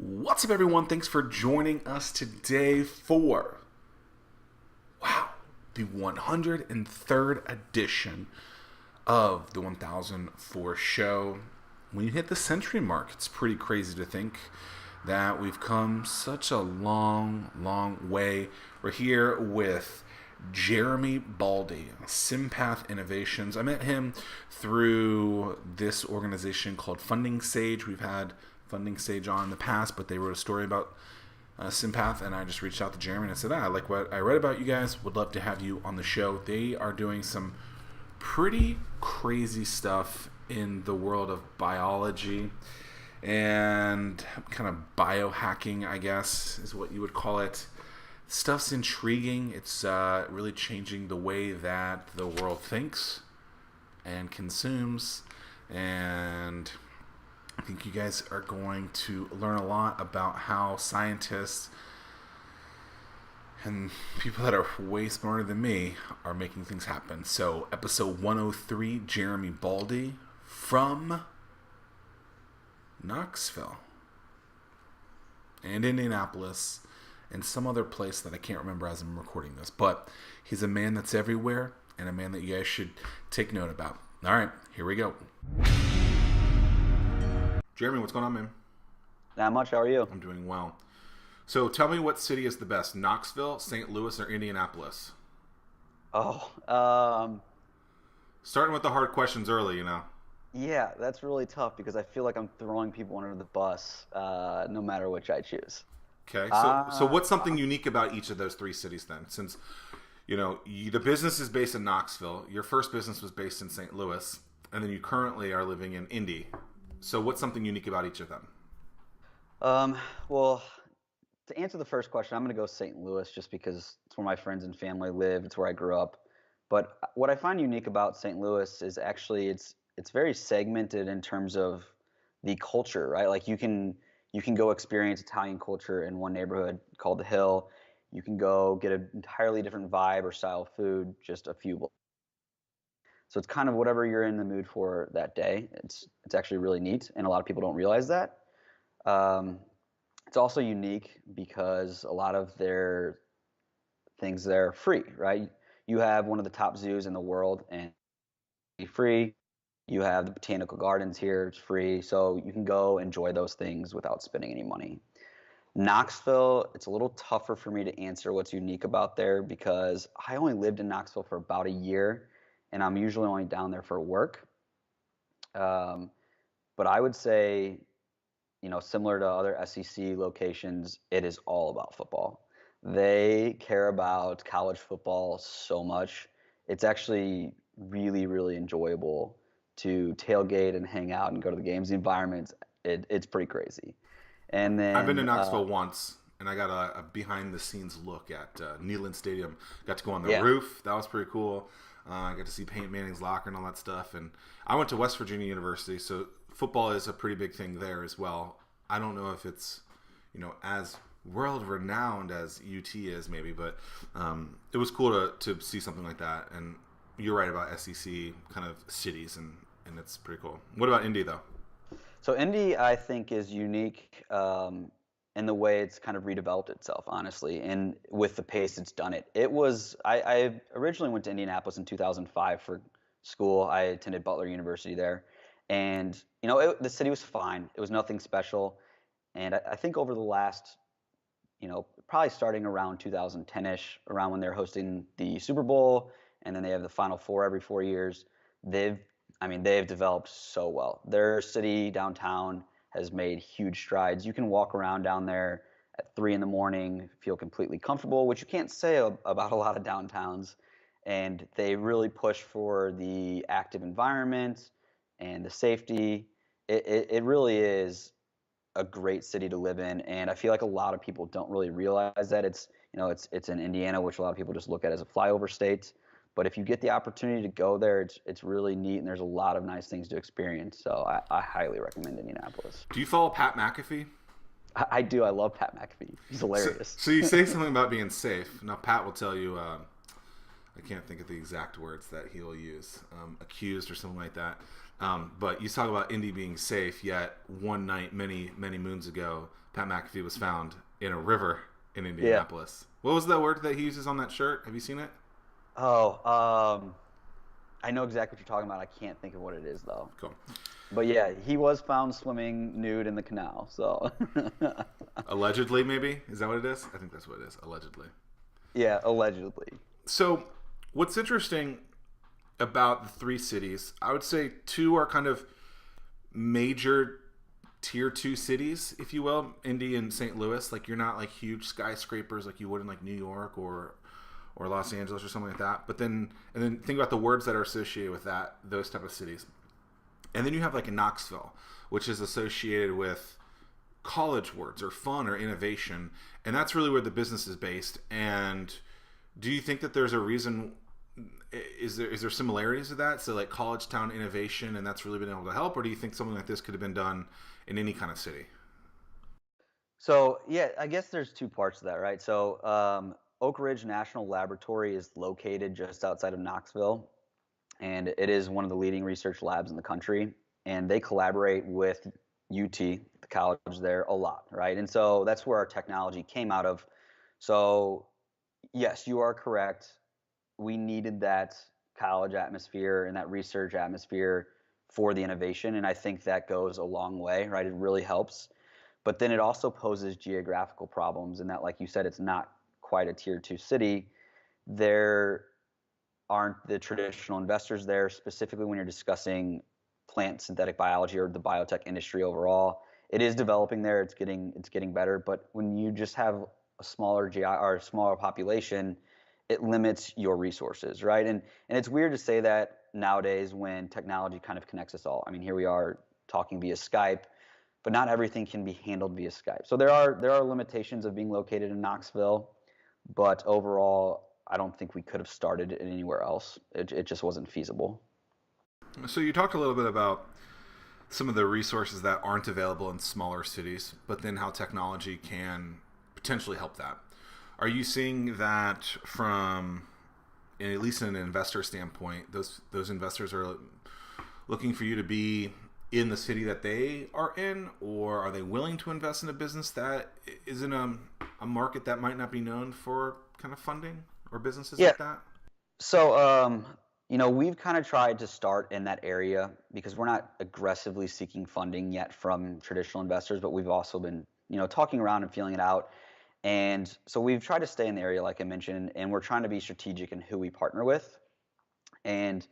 What's up, everyone? Thanks for joining us today for, the 103rd edition of the 1004 show. When you hit the century mark, it's pretty crazy to think that we've come such a long way. We're here with Jeremy Baldi, SimPath Innovations. I met him through this organization called Funding Sage. We've had Funding Sage on in the past, but they wrote a story about SimPath, and I just reached out to Jeremy and I said, I like what I read about you guys. Would love to have you on the show. They are doing some pretty crazy stuff in the world of biology and kind of biohacking, I guess, is what you would call it. Stuff's intriguing. It's really changing the way that the world thinks and consumes, and I think you guys are going to learn a lot about how scientists and people that are way smarter than me are making things happen. So, episode 103, Jeremy Baldi from Knoxville and Indianapolis and some other place that I can't remember as I'm recording this. But he's a man that's everywhere and a man that you guys should take note about. All right, here we go. Jeremy, what's going on, man? Not much. How are you? I'm doing well. So tell me, what city is the best? Knoxville, St. Louis, or Indianapolis? Starting with the hard questions early, Yeah, that's really tough because I feel like I'm throwing people under the bus, no matter which I choose. Okay, so what's something unique about each of those three cities then? Since, the business is based in Knoxville, your first business was based in St. Louis, and then you currently are living in Indy. So what's something unique about each of them? Well, to answer the first question, I'm going to go St. Louis just because it's where my friends and family live. It's where I grew up. But what I find unique about St. Louis is actually it's very segmented in terms of the culture, right? Like you can go experience Italian culture in one neighborhood called the Hill. You can go get an entirely different vibe or style of food just a few blocks. So it's kind of whatever you're in the mood for that day. It's actually really neat, and a lot of people don't realize that. It's also unique because a lot of their things there are free, right? You have one of the top zoos in the world, and it's free. You have the botanical gardens here, it's free. So you can go enjoy those things without spending any money. Knoxville, it's a little tougher for me to answer what's unique about there because I only lived in Knoxville for about a year, and I'm usually only down there for work. But I would say, similar to other SEC locations, it is all about football. They care about college football so much. It's actually really, really enjoyable to tailgate and hang out and go to the games. The environment, it's pretty crazy. And then I've been to Knoxville once, and I got a behind-the-scenes look at Neyland Stadium. Got to go on the roof. That was pretty cool. I got to see Peyton Manning's locker and all that stuff. And I went to West Virginia University, so football is a pretty big thing there as well. I don't know if it's, as world-renowned as UT is maybe, but it was cool to see something like that. And you're right about SEC kind of cities, and it's pretty cool. What about Indy, though? So Indy, I think, is unique in the way it's kind of redeveloped itself, honestly, and with the pace it's done it. I originally went to Indianapolis in 2005 for school. I attended Butler University there, and the city was fine. It was nothing special, and I think over the last, probably starting around 2010-ish, around when they're hosting the Super Bowl, and then they have the Final Four every 4 years, they've developed so well. Their city downtown has made huge strides. You can walk around down there at 3 a.m, feel completely comfortable, which you can't say about a lot of downtowns. And they really push for the active environment and the safety. It really is a great city to live in, and I feel like a lot of people don't really realize that it's in Indiana, which a lot of people just look at as a flyover state. But if you get the opportunity to go there, it's really neat, and there's a lot of nice things to experience. So I highly recommend Indianapolis. Do you follow Pat McAfee? I do. I love Pat McAfee. He's hilarious. So you say something about being safe. Now, Pat will tell you, I can't think of the exact words that he will use, accused or something like that. But you talk about Indy being safe, yet one night many moons ago, Pat McAfee was found in a river in Yeah. Indianapolis. What was that word that he uses on that shirt? Have you seen it? Oh, I know exactly what you're talking about. I can't think of what it is though. Cool. But yeah, he was found swimming nude in the canal. So Allegedly, maybe? Is that what it is? I think that's what it is. Allegedly. yeah, allegedly. So, what's interesting about the three cities, I would say two are kind of major tier two cities, if you will, Indy and St. Louis. Like you're not like huge skyscrapers like you would in like New York or Los Angeles or something like that. But then think about the words that are associated with those type of cities. And then you have like a Knoxville, which is associated with college words or fun or innovation, and that's really where the business is based. And do you think that there's a reason? Is there similarities to that? So like college town innovation, and that's really been able to help, or do you think something like this could have been done in any kind of city? So yeah, I guess there's two parts to that, right? So Oak Ridge National Laboratory is located just outside of Knoxville, and it is one of the leading research labs in the country. And they collaborate with UT, the college there, a lot, right? And so that's where our technology came out of. So yes, you are correct. We needed that college atmosphere and that research atmosphere for the innovation, and I think that goes a long way, right? It really helps. But then it also poses geographical problems in that, like you said, it's not quite a tier two city. There aren't the traditional investors there, specifically when you're discussing plant synthetic biology or the biotech industry overall. It is developing there. It's getting better. But when you just have a smaller GI or a smaller population, it limits your resources, right? And it's weird to say that nowadays when technology kind of connects us all. I mean, here we are talking via Skype, but not everything can be handled via Skype. So there are limitations of being located in Knoxville, but overall, I don't think we could have started it anywhere else. It just wasn't feasible. So you talked a little bit about some of the resources that aren't available in smaller cities, but then how technology can potentially help that. Are you seeing that from, at least in an investor standpoint, those investors are looking for you to be in the city that they are in, or are they willing to invest in a business that is in a market that might not be known for kind of funding or businesses Yeah. like that? So, we've kind of tried to start in that area because we're not aggressively seeking funding yet from traditional investors, but we've also been, talking around and feeling it out. And so we've tried to stay in the area, like I mentioned, and we're trying to be strategic in who we partner with. And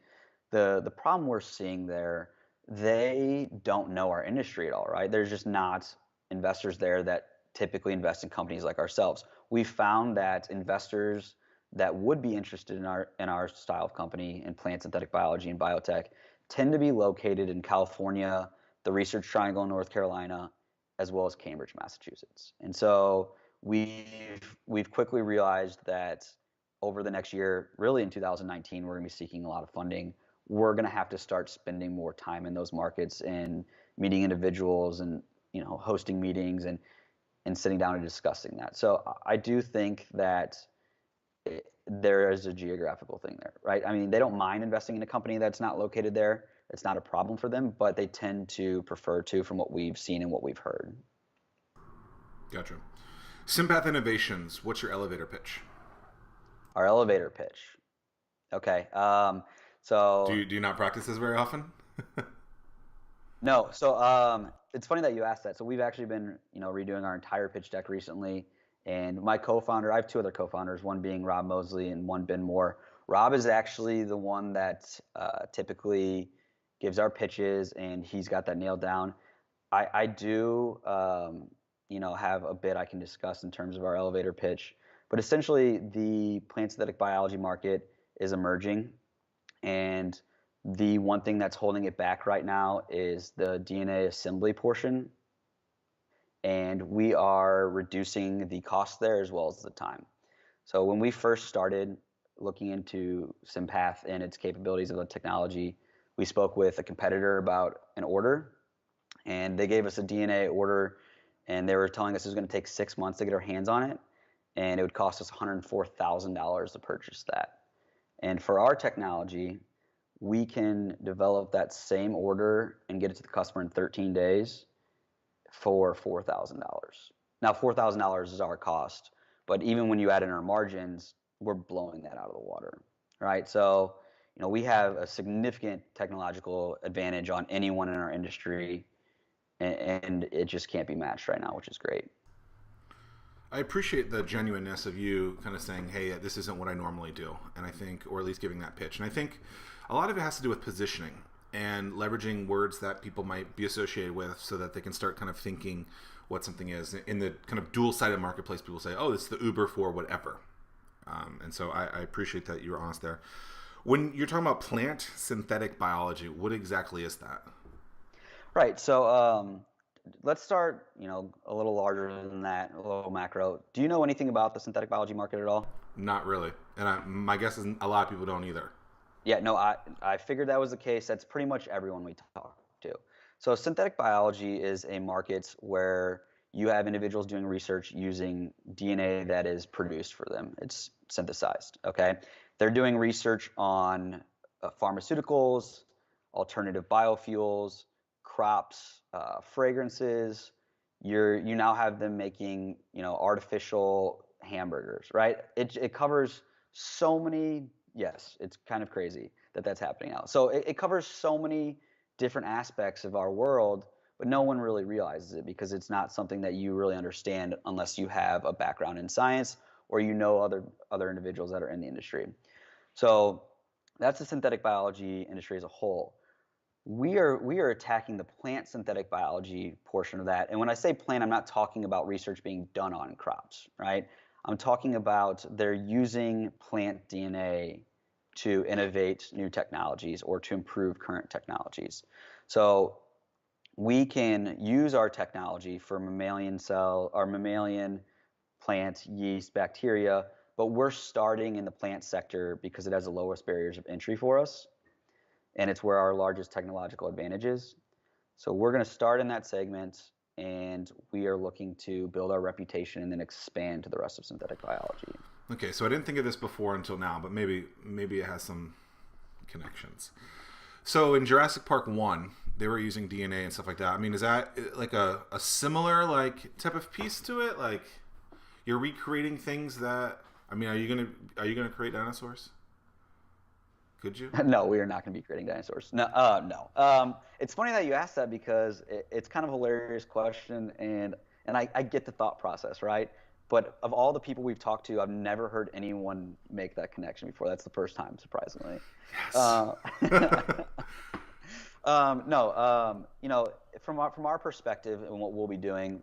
the problem we're seeing there, they don't know our industry at all, right? There's just not investors there that typically invest in companies like ourselves. We found that investors that would be interested in our style of company in plant synthetic biology and biotech tend to be located in California, the Research Triangle in North Carolina, as well as Cambridge, Massachusetts. And so we've quickly realized that over the next year, really in 2019, we're going to be seeking a lot of funding. We're going to have to start spending more time in those markets and meeting individuals and hosting meetings and sitting down and discussing that. So I do think that there is a geographical thing there, right? I mean, they don't mind investing in a company that's not located there. It's not a problem for them, but they tend to prefer to, from what we've seen and what we've heard. Gotcha. SimPath Innovations, what's your elevator pitch? Our elevator pitch. Okay. Do So you not practice this very often? no. So it's funny that you asked that. So we've actually been, redoing our entire pitch deck recently. And my co-founder, I have two other co-founders, one being Rob Mosley and one Ben Moore. Rob is actually the one that typically gives our pitches, and he's got that nailed down. I do, have a bit I can discuss in terms of our elevator pitch. But essentially, the plant synthetic biology market is emerging, and the one thing that's holding it back right now is the DNA assembly portion, and we are reducing the cost there as well as the time. So when we first started looking into SimPath and its capabilities of the technology, we spoke with a competitor about an order, and they gave us a DNA order, and they were telling us it was going to take 6 months to get our hands on it, and it would cost us $104,000 to purchase that. And for our technology, we can develop that same order and get it to the customer in 13 days for $4,000. Now, $4,000 is our cost, but even when you add in our margins, we're blowing that out of the water, right? So, we have a significant technological advantage on anyone in our industry, and it just can't be matched right now, which is great. I appreciate the genuineness of you kind of saying, hey, this isn't what I normally do. And I think, or at least giving that pitch. And I think a lot of it has to do with positioning and leveraging words that people might be associated with so that they can start kind of thinking what something is. In the kind of dual-sided marketplace, people say, oh, it's the Uber for whatever. And so I appreciate that you were honest there. When you're talking about plant synthetic biology, what exactly is that? Right. So let's start, a little larger than that, a little macro. Do you know anything about the synthetic biology market at all? Not really. And my guess is a lot of people don't either. Yeah, no, I figured that was the case. That's pretty much everyone we talk to. So synthetic biology is a market where you have individuals doing research using DNA that is produced for them. It's synthesized, okay? They're doing research on pharmaceuticals, alternative biofuels, crops, fragrances. You now have them making, artificial hamburgers, right? It covers so many. Yes, it's kind of crazy that that's happening now. So it covers so many different aspects of our world, but no one really realizes it because it's not something that you really understand unless you have a background in science or other individuals that are in the industry. So that's the synthetic biology industry as a whole. We are attacking the plant synthetic biology portion of that. And when I say plant, I'm not talking about research being done on crops, right? I'm talking about they're using plant DNA to innovate new technologies or to improve current technologies. So we can use our technology for mammalian cell or mammalian plant yeast bacteria, but we're starting in the plant sector because it has the lowest barriers of entry for us, and it's where our largest technological advantage is. So we're going to start in that segment, and we are looking to build our reputation and then expand to the rest of synthetic biology. Okay, so I didn't think of this before until now, but maybe it has some connections. So in Jurassic Park 1, they were using DNA and stuff like that. I mean, is that like a similar like type of piece to it? Like you're recreating things that are you gonna create dinosaurs? Could you? No, we are not going to be creating dinosaurs. No, no. It's funny that you asked that because it's kind of a hilarious question, and I get the thought process, right? But of all the people we've talked to, I've never heard anyone make that connection before. That's the first time, surprisingly. Yes. No, from our perspective and what we'll be doing,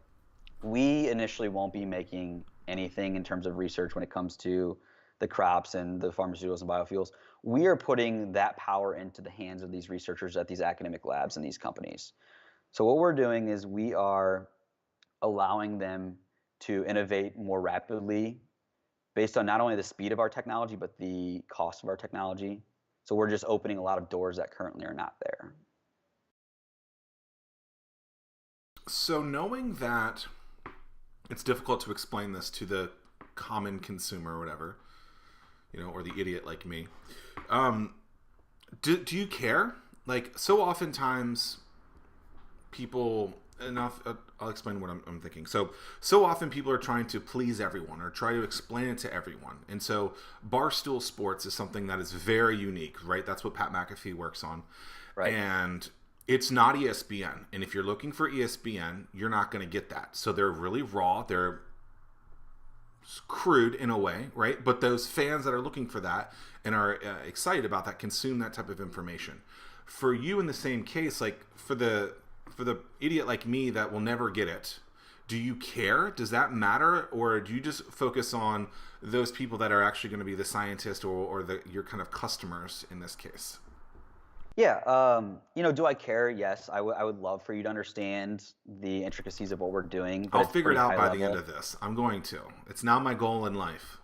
we initially won't be making anything in terms of research when it comes to the crops and the pharmaceuticals and biofuels. We are putting that power into the hands of these researchers at these academic labs and these companies. So what we're doing is we are allowing them to innovate more rapidly based on not only the speed of our technology, but the cost of our technology. So we're just opening a lot of doors that currently are not there. So knowing that it's difficult to explain this to the common consumer or whatever, or the idiot like me, do you care? Like, so oftentimes people, I'll explain what I'm thinking. So often people are trying to please everyone or try to explain it to everyone. And so Barstool Sports is something that is very unique, right? That's what Pat McAfee works on. Right. And it's not ESPN. And if you're looking for ESPN, you're not going to get that. So they're really raw. They're crude in a way, right? But those fans that are looking for that and are excited about that consume that type of information. For you in the same case, like for the idiot like me that will never get it, do you care? Does that matter? Or do you just focus on those people that are actually going to be the scientists or your kind of customers in this case? Yeah, do I care? Yes, I would love for you to understand the intricacies of what we're doing. But I'll it's figure it pretty out high by level. the end of this. I'm going to. It's now my goal in life.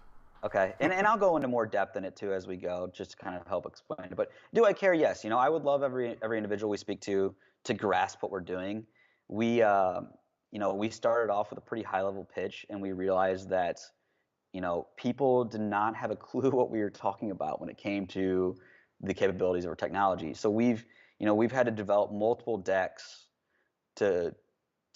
Okay, and I'll go into more depth in it too as we go, just to kind of help explain it. But do I care? Yes. I would love every individual we speak to grasp what we're doing. We started off with a pretty high level pitch, and we realized that people did not have a clue what we were talking about when it came to the capabilities of our technology. So we've had to develop multiple decks to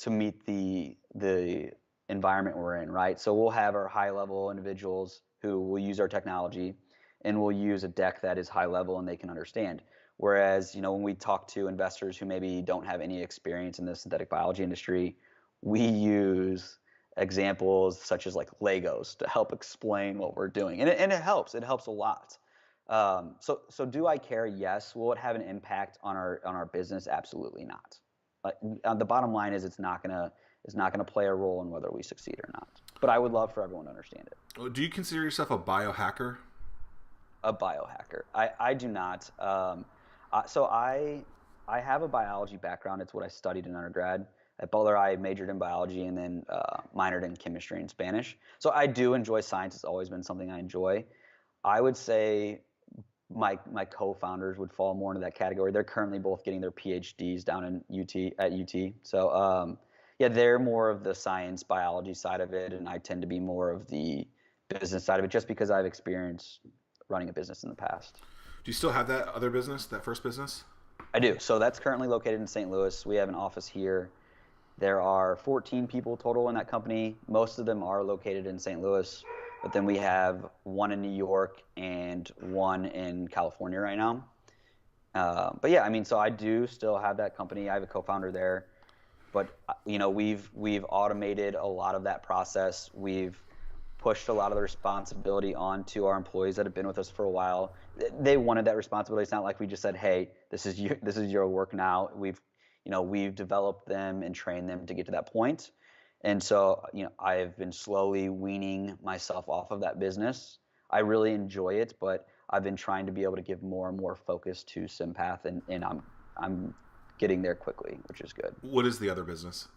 to meet the environment we're in, right? So we'll have our high level individuals who will use our technology, and we'll use a deck that is high level and they can understand. Whereas, when we talk to investors who maybe don't have any experience in the synthetic biology industry, we use examples such as like Legos to help explain what we're doing, and it helps. It helps a lot. So do I care? Yes. Will it have an impact on our business? Absolutely not. The bottom line is it's not gonna play a role in whether we succeed or not. But I would love for everyone to understand it. Do you consider yourself a biohacker? A biohacker. I do not. So I have a biology background. It's what I studied in undergrad. At Butler, I majored in biology and then minored in chemistry and Spanish. So I do enjoy science. It's always been something I enjoy. I would say my co-founders would fall more into that category. They're currently both getting their PhDs down in UT. So yeah, they're more of the science biology side of it, and I tend to be more of the business side of it, just because I've experienced running a business in the past. Do you still have that other business, that first business? I do. So that's currently located in St. Louis. We have an office here. There are 14 people total in that company. Most of them are located in St. Louis, but then we have one in New York and one in California right now. But yeah, I mean, so I do still have that company. I have a co-founder there, but we've automated a lot of that process. We've pushed a lot of the responsibility onto our employees that have been with us for a while. They wanted that responsibility. It's not like we just said, "Hey, this is your work now." We've developed them and trained them to get to that point. And so, I've been slowly weaning myself off of that business. I really enjoy it, but I've been trying to be able to give more and more focus to SimPath, and I'm getting there quickly, which is good. What is the other business?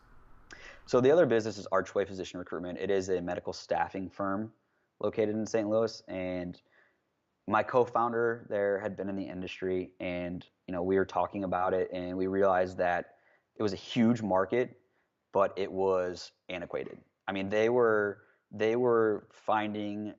So the other business is Archway Physician Recruitment. It is a medical staffing firm located in St. Louis, and my co-founder there had been in the industry, and we were talking about it, and we realized that it was a huge market, but it was antiquated. I mean, they were finding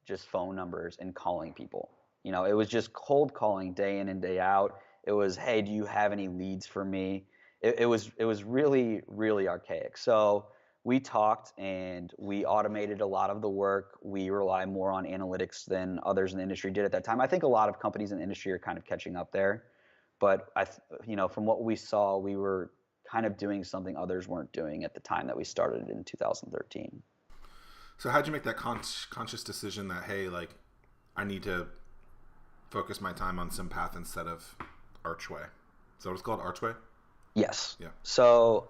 just phone numbers and calling people. It was just cold calling day in and day out. It was, "Hey, do you have any leads for me?" It was really, really archaic. So we talked and we automated a lot of the work. We rely more on analytics than others in the industry did at that time. I think a lot of companies in the industry are kind of catching up there. But from what we saw, we were kind of doing something others weren't doing at the time that we started in 2013. So how'd you make that conscious decision that, hey, like, I need to focus my time on SimPath instead of Archway? Is that what it's called, Archway? Yes. Yeah. So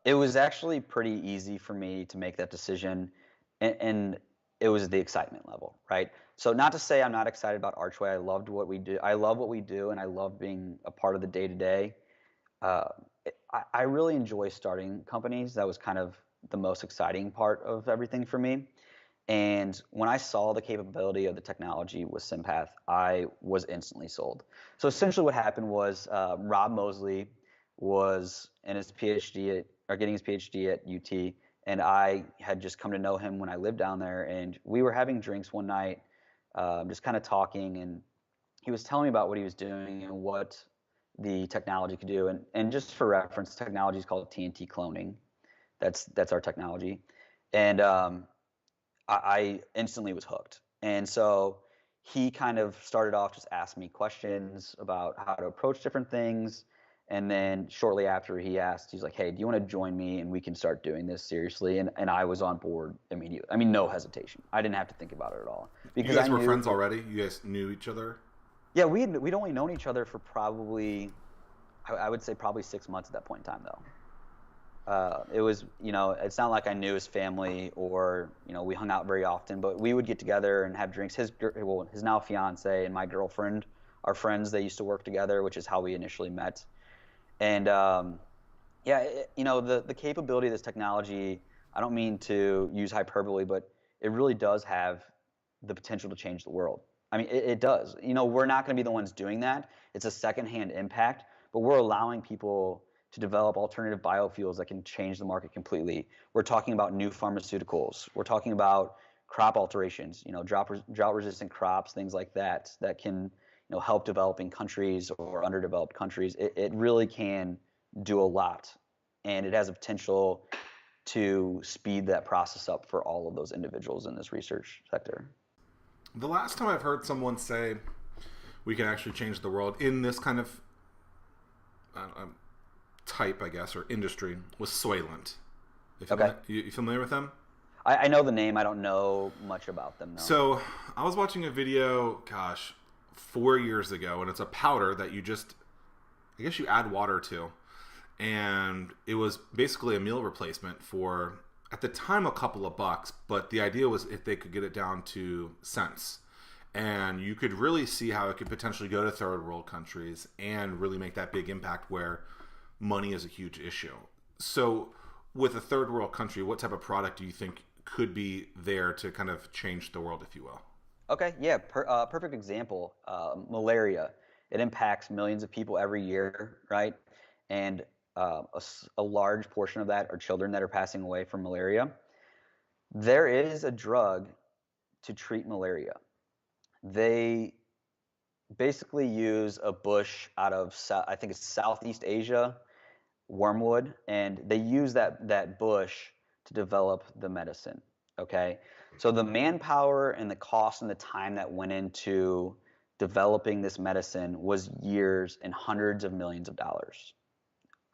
it was actually pretty easy for me to make that decision, and it was the excitement level, right? So not to say I'm not excited about Archway. I loved what we do. I love what we do, and I love being a part of the day-to-day. I really enjoy starting companies. That was kind of the most exciting part of everything for me. And when I saw the capability of the technology with SimPath, I was instantly sold. So essentially what happened was Rob Mosley was in his PhD getting his PhD at UT, and I had just come to know him when I lived down there, and we were having drinks one night, just kind of talking, and he was telling me about what he was doing and what the technology could do. And just for reference, technology is called TNT cloning. That's our technology. And I instantly was hooked. And so he kind of started off just asking me questions about how to approach different things. And then shortly after he's like, "Hey, do you want to join me and we can start doing this seriously?" And I was on board immediately. I mean, no hesitation. I didn't have to think about it at all. Because you guys were friends already? You guys knew each other? Yeah, we'd only known each other for probably, I would say probably 6 months at that point in time, though. It was, it's not like I knew his family or, we hung out very often, but we would get together and have drinks. His now fiance and my girlfriend are friends. They used to work together, which is how we initially met. And, the capability of this technology, I don't mean to use hyperbole, but it really does have the potential to change the world. I mean, it does. We're not going to be the ones doing that. It's a secondhand impact, but we're allowing people to develop alternative biofuels that can change the market completely. We're talking about new pharmaceuticals. We're talking about crop alterations, drought-resistant crops, things like that can, help developing countries or underdeveloped countries. It really can do a lot and it has a potential to speed that process up for all of those individuals in this research sector. The last time I've heard someone say we can actually change the world in this kind of type, I guess, or industry was Soylent. Okay. You familiar with them? I know the name. I don't know much about them, though. So I was watching a video, 4 years ago, and it's a powder that you just, I guess you add water to. And it was basically a meal replacement for, at the time, a couple of bucks. But the idea was if they could get it down to cents. And you could really see how it could potentially go to third world countries and really make that big impact where money is a huge issue. So with a third world country, what type of product do you think could be there to kind of change the world, if you will? Okay, yeah, perfect example. Malaria. It impacts millions of people every year, right? And a large portion of that are children that are passing away from malaria. There is a drug to treat malaria. They basically use a bush out of, I think it's Southeast Asia, wormwood, and they use that bush to develop the medicine. Okay, so the manpower and the cost and the time that went into developing this medicine was years and hundreds of millions of dollars,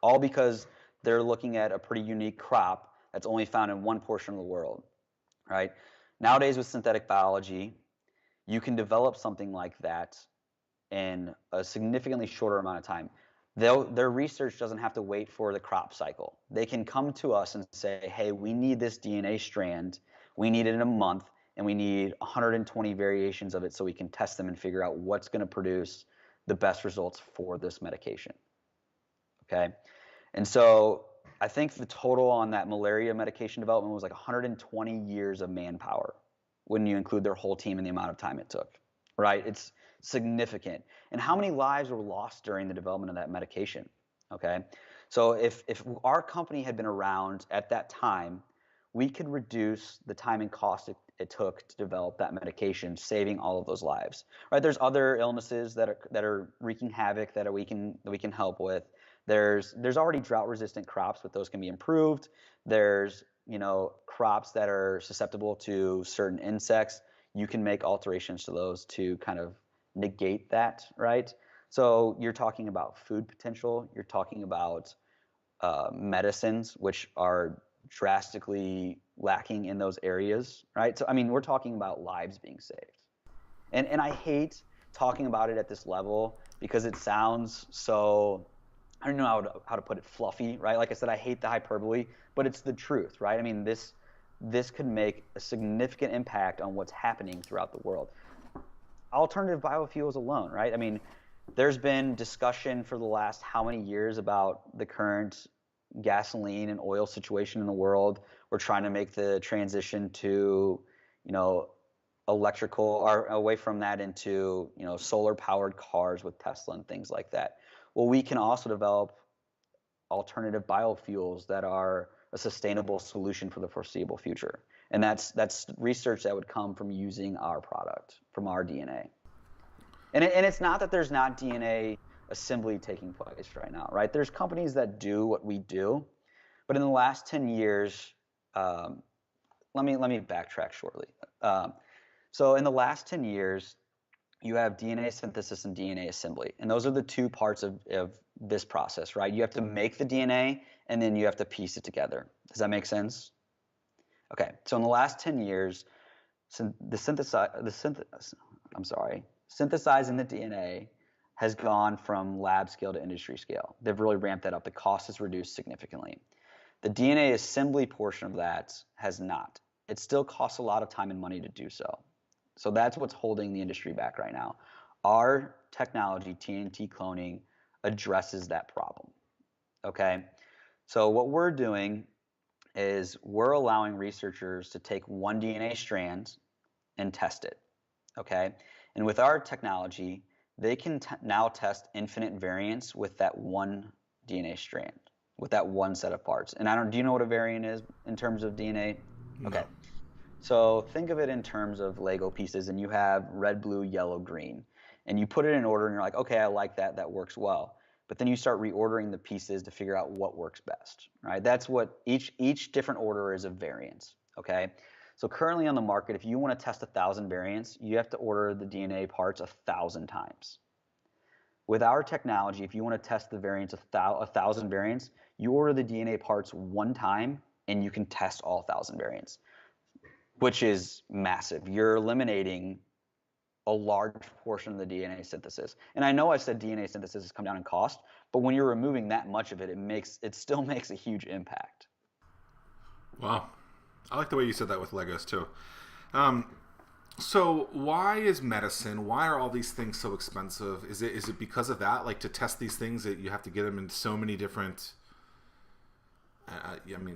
all because they're looking at a pretty unique crop that's only found in one portion of the world, right? Nowadays with synthetic biology, you can develop something like that in a significantly shorter amount of time. Their research doesn't have to wait for the crop cycle. They can come to us and say, hey, we need this DNA strand. We need it in a month, and we need 120 variations of it so we can test them and figure out what's going to produce the best results for this medication. Okay? And so I think the total on that malaria medication development was like 120 years of manpower when you include their whole team and the amount of time it took, right? It's significant. And how many lives were lost during the development of that medication, okay? So if our company had been around at that time, we could reduce the time and cost it took to develop that medication, saving all of those lives, right? There's other illnesses that are wreaking havoc that we can help with. There's already drought-resistant crops, but those can be improved. There's crops that are susceptible to certain insects. You can make alterations to those to kind of negate that, right? So you're talking about food potential. You're talking about medicines, which are drastically lacking in those areas, right? So I mean, we're talking about lives being saved, and I hate talking about it at this level because it sounds so, I don't know how to put it, fluffy, right? Like I said, I hate the hyperbole, but it's the truth, right? I mean, this could make a significant impact on what's happening throughout the world. Alternative biofuels alone, right? I mean, there's been discussion for the last how many years about the current gasoline and oil situation in the world. We're trying to make the transition to, electrical, or away from that into, solar powered cars with Tesla and things like that. Well, we can also develop alternative biofuels that are a sustainable solution for the foreseeable future. And that's research that would come from using our product, from our DNA. And it's not that there's not DNA assembly taking place right now, right? There's companies that do what we do, but in the last 10 years, let me backtrack shortly. So in the last 10 years, you have DNA synthesis and DNA assembly, and those are the two parts of this process, right? You have to make the DNA, and then you have to piece it together. Does that make sense? Okay, so in the last 10 years, synthesizing the DNA has gone from lab scale to industry scale. They've really ramped that up. The cost has reduced significantly. The DNA assembly portion of that has not. It still costs a lot of time and money to do so. So that's what's holding the industry back right now. Our technology, TNT cloning, addresses that problem. Okay? So what we're doing is we're allowing researchers to take one DNA strand and test it. Okay? And with our technology, they can now test infinite variants with that one DNA strand, with that one set of parts. And do you know what a variant is in terms of DNA? No. Okay. So think of it in terms of Lego pieces, and you have red, blue, yellow, green. And you put it in order, and you're like, okay, I like that. That works well. but then you start reordering the pieces to figure out what works best, right? That's what each different order is a variance, okay? So currently on the market, if you want to test 1,000 variants, you have to order the DNA parts 1,000 times. With our technology, if you want to test the variants 1,000 variants, you order the DNA parts one time and you can test all 1,000 variants, which is massive. You're eliminating a large portion of the DNA synthesis. And I know I said DNA synthesis has come down in cost, but when you're removing that much of it, it still makes a huge impact. Wow. I like the way you said that with Legos too. Um, so why is medicine? Why are all these things so expensive? Is it because of that? Like to test these things that you have to get them in so many different.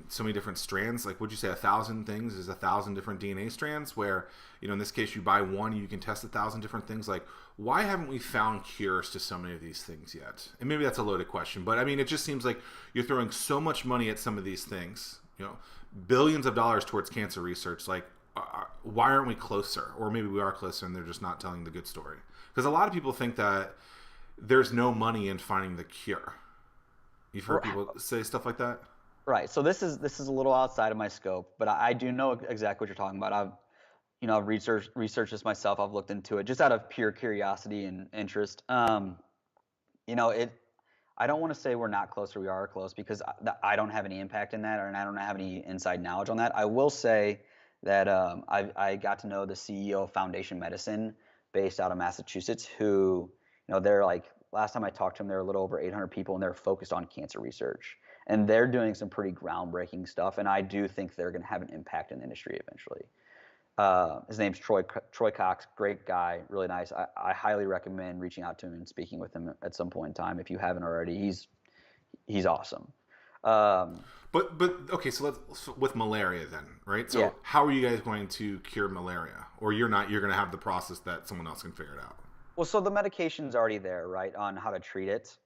So many different strands. Like, would you say 1,000 things is 1,000 different DNA strands? Where, in this case, you buy one, you can test 1,000 different things. Like, why haven't we found cures to so many of these things yet? And maybe that's a loaded question, but I mean, it just seems like you're throwing so much money at some of these things. Billions of dollars towards cancer research. Like, why aren't we closer? Or maybe we are closer, and they're just not telling the good story. Because a lot of people think that there's no money in finding the cure. You've heard people say stuff like that. Right. So this is a little outside of my scope, but I do know exactly what you're talking about. I've researched this myself. I've looked into it just out of pure curiosity and interest. I don't want to say we're not close or we are close because I don't have any impact in that, and I don't have any inside knowledge on that. I will say that I got to know the CEO of Foundation Medicine, based out of Massachusetts, who they're like, last time I talked to them, they're a little over 800 people, and they're focused on cancer research. And they're doing some pretty groundbreaking stuff, and I do think they're going to have an impact in the industry eventually. His name's Troy Cox, great guy, really nice. I highly recommend reaching out to him and speaking with him at some point in time if you haven't already. He's awesome. But okay, so with malaria then, right? So Yeah. how are you guys going to cure malaria? Or you're not? You're going to have the process that someone else can figure it out. Well, so the medication's already there, right, on how to treat it.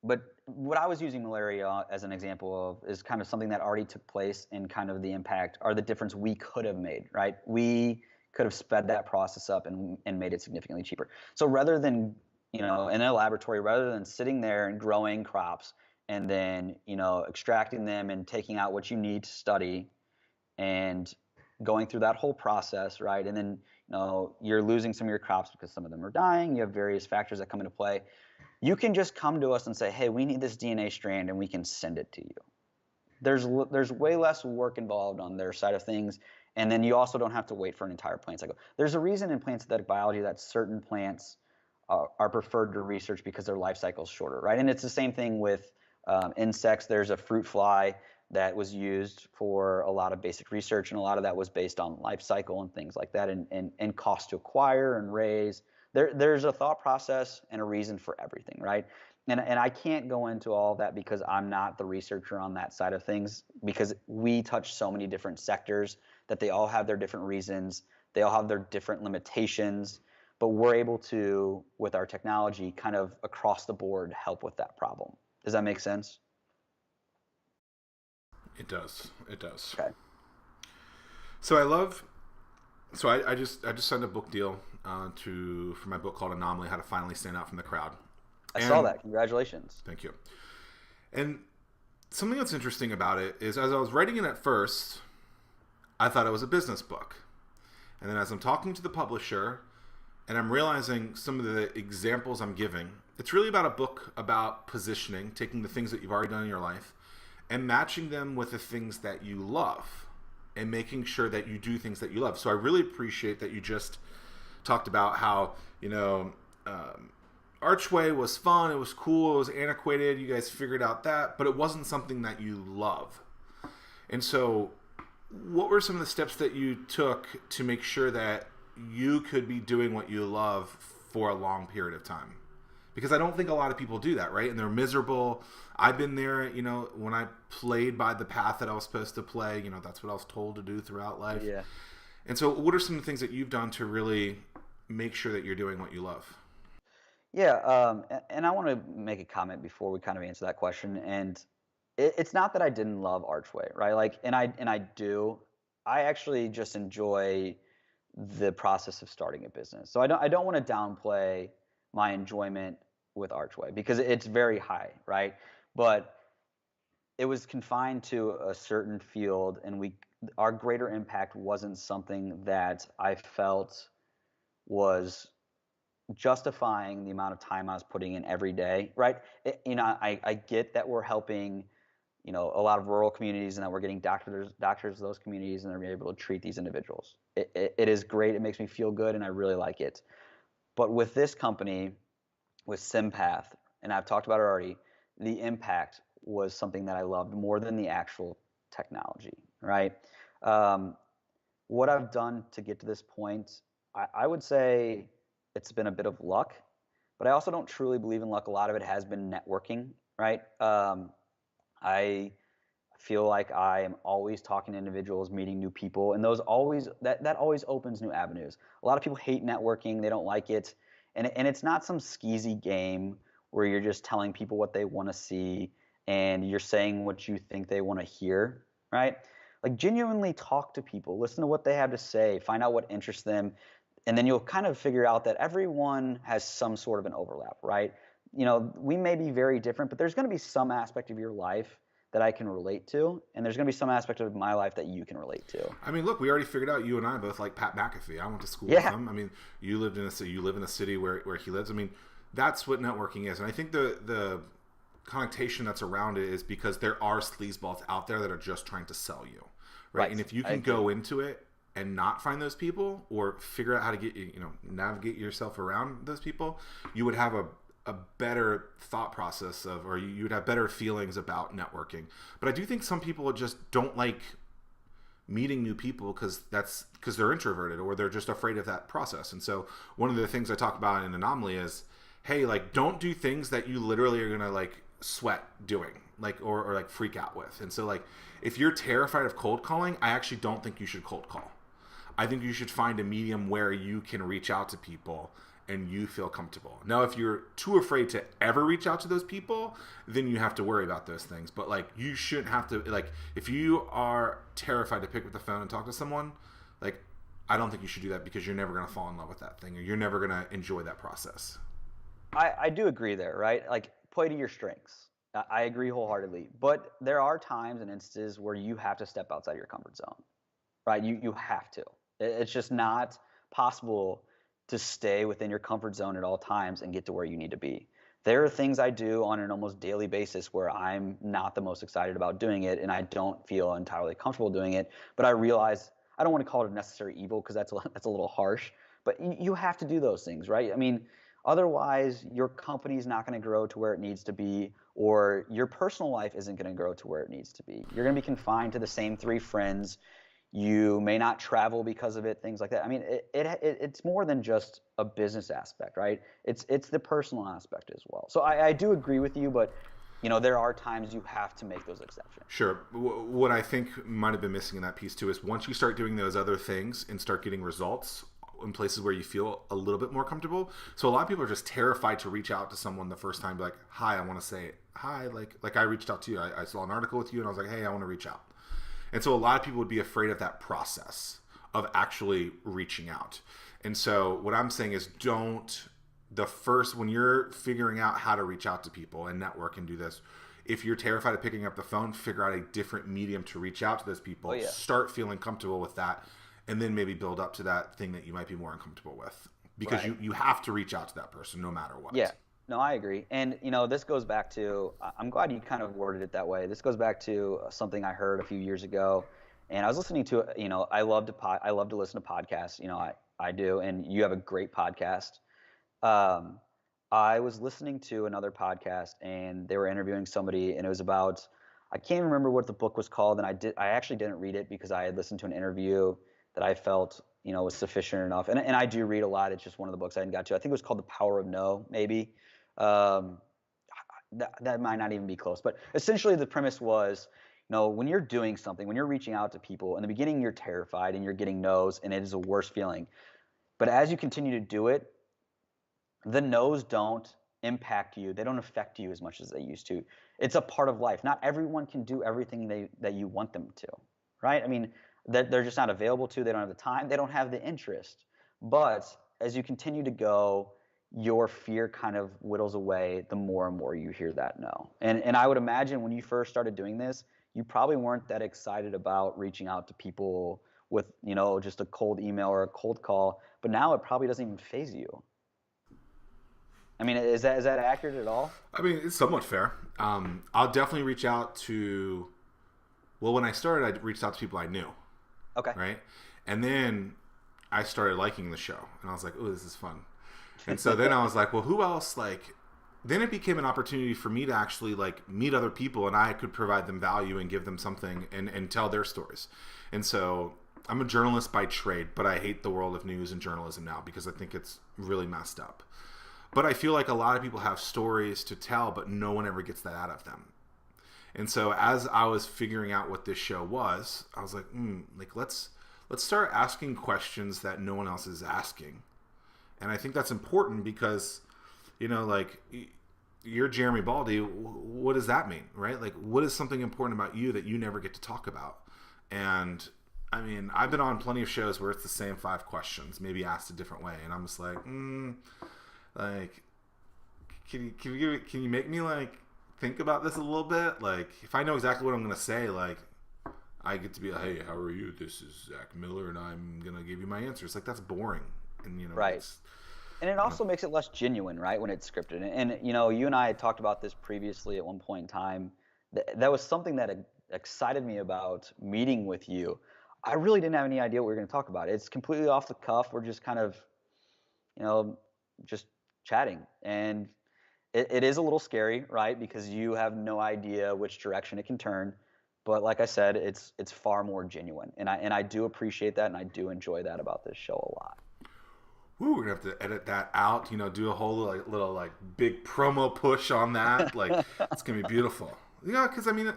But what I was using malaria as an example of is kind of something that already took place, and kind of the impact or the difference we could have made, right? We could have sped that process up and made it significantly cheaper. So rather than, in a laboratory, rather than sitting there and growing crops and then, extracting them and taking out what you need to study and going through that whole process, right? And then, you're losing some of your crops because some of them are dying. You have various factors that come into play. You can just come to us and say, hey, we need this DNA strand, and we can send it to you. There's way less work involved on their side of things, and then you also don't have to wait for an entire plant cycle. There's a reason in plant synthetic biology that certain plants are preferred to research because their life cycle is shorter, right? And it's the same thing with insects. There's a fruit fly that was used for a lot of basic research, and a lot of that was based on life cycle and things like that, and cost to acquire and raise. There's a thought process and a reason for everything, right? And I can't go into all of that because I'm not the researcher on that side of things, because we touch so many different sectors that they all have their different reasons. They all have their different limitations, but we're able to, with our technology, kind of across the board help with that problem. Does that make sense? It does. It does. Okay. So I just signed a book deal for my book called Anomaly: How to Finally Stand Out from the Crowd. I saw that. Congratulations. Thank you. And something that's interesting about it is, as I was writing it at first, I thought it was a business book. And then as I'm talking to the publisher and I'm realizing some of the examples I'm giving, it's really about a book about positioning, taking the things that you've already done in your life and matching them with the things that you love and making sure that you do things that you love. So I really appreciate that you just talked about how, Archway was fun, it was cool, it was antiquated, you guys figured out that, but it wasn't something that you love. And so what were some of the steps that you took to make sure that you could be doing what you love for a long period of time? Because I don't think a lot of people do that, right? And they're miserable. I've been there, when I played by the path that I was supposed to play, that's what I was told to do throughout life. Yeah. And so what are some of the things that you've done to really make sure that you're doing what you love? Yeah, and I want to make a comment before we kind of answer that question. And it's not that I didn't love Archway, right? Like, and I do. I actually just enjoy the process of starting a business. So I don't want to downplay my enjoyment with Archway because it's very high, right? But it was confined to a certain field, and our greater impact wasn't something that I felt was justifying the amount of time I was putting in every day, right? I get that we're helping, a lot of rural communities and that we're getting doctors of those communities and they're able to treat these individuals. It is great. It makes me feel good and I really like it. But with this company, with SimPath, and I've talked about it already, the impact was something that I loved more than the actual technology, right? Um, what I've done to get to this point, I would say it's been a bit of luck, but I also don't truly believe in luck. A lot of it has been networking, right? I feel like I am always talking to individuals, meeting new people, and those always that always opens new avenues. A lot of people hate networking; they don't like it, and it's not some skeezy game where you're just telling people what they want to see and you're saying what you think they want to hear, right? Like genuinely talk to people, listen to what they have to say, find out what interests them, and then you'll kind of figure out that everyone has some sort of an overlap, right? We may be very different, but there's going to be some aspect of your life that I can relate to, and there's going to be some aspect of my life that you can relate to. I mean, look, we already figured out you and I both like Pat McAfee. I went to school with Yeah, him. I mean, you live in a city where he lives. I mean, that's what networking is, and I think the connotation that's around it is because there are sleazeballs out there that are just trying to sell you, right? And if you can go into it and not find those people or figure out how to navigate yourself around those people, you would have a better thought process or you would have better feelings about networking. But I do think some people just don't like meeting new people because they're introverted or they're just afraid of that process. And so one of the things I talk about in Anomaly is, hey, like don't do things that you literally are gonna like sweat doing, like or like freak out with. And so like if you're terrified of cold calling, I actually don't think you should cold call. I think you should find a medium where you can reach out to people and you feel comfortable. Now, if you're too afraid to ever reach out to those people, then you have to worry about those things. But like you shouldn't have to, like if you are terrified to pick up the phone and talk to someone, like I don't think you should do that because you're never going to fall in love with that thing or you're never going to enjoy that process. I do agree there, right? Like play to your strengths. I agree wholeheartedly. But there are times and instances where you have to step outside your comfort zone, right? You have to. It's just not possible to stay within your comfort zone at all times and get to where you need to be. There are things I do on an almost daily basis where I'm not the most excited about doing it and I don't feel entirely comfortable doing it, but I realize I don't want to call it a necessary evil because that's a little harsh, but you have to do those things, right? I mean, otherwise your company's not going to grow to where it needs to be or your personal life isn't going to grow to where it needs to be. You're going to be confined to the same 3 friends. You may not travel because of it, things like that. I mean, it's more than just a business aspect, right? It's the personal aspect as well. So I do agree with you, but there are times you have to make those exceptions. Sure. What I think might have been missing in that piece too is once you start doing those other things and start getting results in places where you feel a little bit more comfortable. So a lot of people are just terrified to reach out to someone the first time, like, hi, I want to say hi. Like I reached out to you. I saw an article with you and I was like, hey, I want to reach out. And so a lot of people would be afraid of that process of actually reaching out. And so what I'm saying is when you're figuring out how to reach out to people and network and do this, if you're terrified of picking up the phone, figure out a different medium to reach out to those people. Start feeling comfortable with that, and then maybe build up to that thing that you might be more uncomfortable with. Because you have to reach out to that person no matter what. Yeah. No, I agree. And, this goes back to, I'm glad you kind of worded it that way. This goes back to something I heard a few years ago. And I was listening to, I love to listen to podcasts. I do. And you have a great podcast. I was listening to another podcast and they were interviewing somebody and it was about, I can't remember what the book was called. And I actually didn't read it because I had listened to an interview that I felt, was sufficient enough. And I do read a lot. It's just one of the books I hadn't got to. I think it was called The Power of No, maybe. That might not even be close. But essentially the premise was, when you're doing something, when you're reaching out to people, in the beginning you're terrified and you're getting no's and it is a worse feeling. But as you continue to do it, the no's don't impact you. They don't affect you as much as they used to. It's a part of life. Not everyone can do everything that you want them to, right? I mean, they're just not available to. They don't have the time. They don't have the interest. But as you continue to go, your fear kind of whittles away the more and more you hear that no. And I would imagine when you first started doing this, you probably weren't that excited about reaching out to people with, just a cold email or a cold call, but now it probably doesn't even faze you. I mean, is that accurate at all? I mean, it's somewhat fair. I'll definitely reach out to. Well, when I started, I reached out to people I knew, Okay. right? And then I started liking the show, and I was like, "Oh, this is fun." And so then I was like, "Well, who else?" Like, then it became an opportunity for me to actually like meet other people, and I could provide them value and give them something and tell their stories. And so I'm a journalist by trade, but I hate the world of news and journalism now because I think it's really messed up. But I feel like a lot of people have stories to tell, but no one ever gets that out of them. And so as I was figuring out what this show was, I was like, like let's start asking questions that no one else is asking. And I think that's important because, like you're Jeremy Baldi. What does that mean, right? Like, what is something important about you that you never get to talk about? And I mean, I've been on plenty of shows where it's the same 5 questions, maybe asked a different way, and I'm just like, like, can you make me like think about this a little bit? Like, if I know exactly what I'm gonna say, like, I get to be like, hey, how are you? This is Zach Miller, and I'm gonna give you my answers. Like, that's boring, and Right. And it also makes it less genuine, right, when it's scripted. And you and I had talked about this previously at one point in time. That was something that excited me about meeting with you. I really didn't have any idea what we were going to talk about. It's completely off the cuff. We're just kind of, you know, just chatting. And it is a little scary, right? Because you have no idea which direction it can turn. But like I said, it's far more genuine. And I do appreciate that, and I do enjoy that about this show a lot. Woo, we're gonna have to edit that out. Do a whole little like big promo push on that. Like, it's gonna be beautiful. Yeah, because I mean,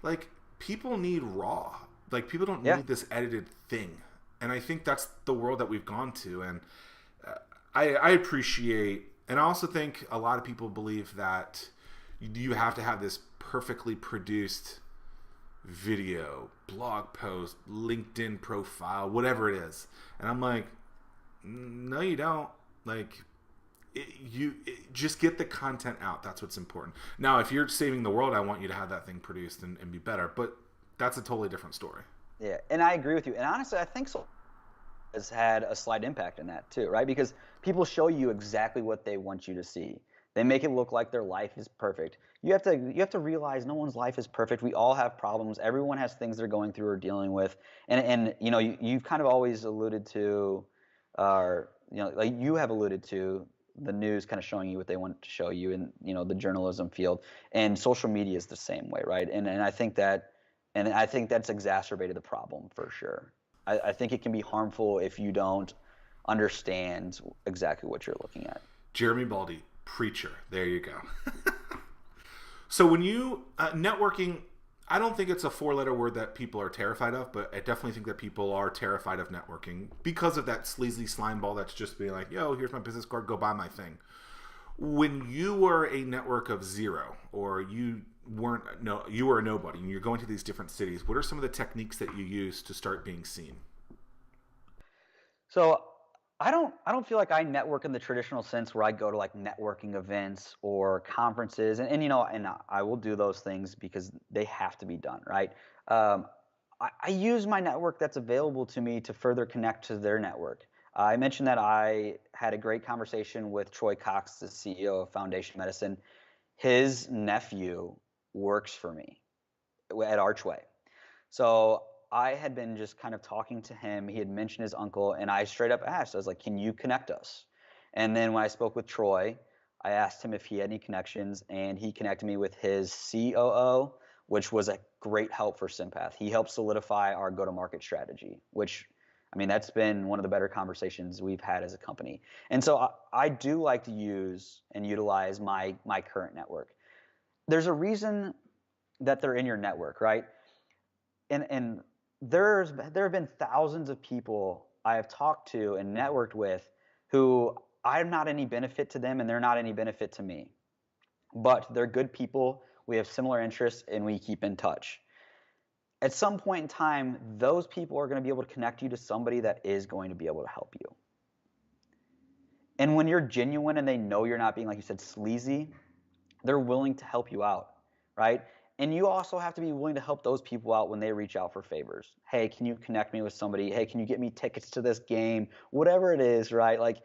like, people need raw. Like, people don't Yeah. need this edited thing. And I think that's the world that we've gone to. And I appreciate, and I also think a lot of people believe that you have to have this perfectly produced video, blog post, LinkedIn profile, whatever it is. And I'm like, no, you don't. Like, just get the content out. That's what's important. Now, if you're saving the world, I want you to have that thing produced and be better. But that's a totally different story. Yeah, and I agree with you. And honestly, I think so has had a slight impact in that too, right? Because people show you exactly what they want you to see. They make it look like their life is perfect. You have to realize no one's life is perfect. We all have problems. Everyone has things they're going through or dealing with. And you've kind of always alluded to, or like you have alluded to the news kind of showing you what they want to show you in the journalism field, and social media is the same way, right? And I think that's exacerbated the problem for sure. I think it can be harmful if you don't understand exactly what you're looking at. Jeremy Baldi, preacher. There you go. So when you networking, I don't think it's a 4-letter word that people are terrified of, but I definitely think that people are terrified of networking because of that sleazy slime ball that's just being like, yo, here's my business card, go buy my thing. When you were a network of 0, or you were a nobody, and you're going to these different cities, what are some of the techniques that you use to start being seen? So I don't feel like I network in the traditional sense where I go to like networking events or conferences, and I will do those things because they have to be done, right? Um, I use my network that's available to me to further connect to their network. I mentioned that I had a great conversation with Troy Cox, the CEO of Foundation Medicine. His nephew works for me at Archway. So I had been just kind of talking to him. He had mentioned his uncle, and I straight up asked, I was like, can you connect us? And then when I spoke with Troy, I asked him if he had any connections, and he connected me with his COO, which was a great help for SimPath. He helped solidify our go-to-market strategy, which, I mean, that's been one of the better conversations we've had as a company. And so I do like to use and utilize my current network. There's a reason that they're in your network, right? And there have been thousands of people I have talked to and networked with who I'm not any benefit to them and they're not any benefit to me. But they're good people. We have similar interests and we keep in touch. At some point in time, those people are going to be able to connect you to somebody that is going to be able to help you. And when you're genuine and they know you're not being, like you said, sleazy, they're willing to help you out, right? And you also have to be willing to help those people out when they reach out for favors. Hey, can you connect me with somebody? Hey, can you get me tickets to this game? Whatever it is, right? Like,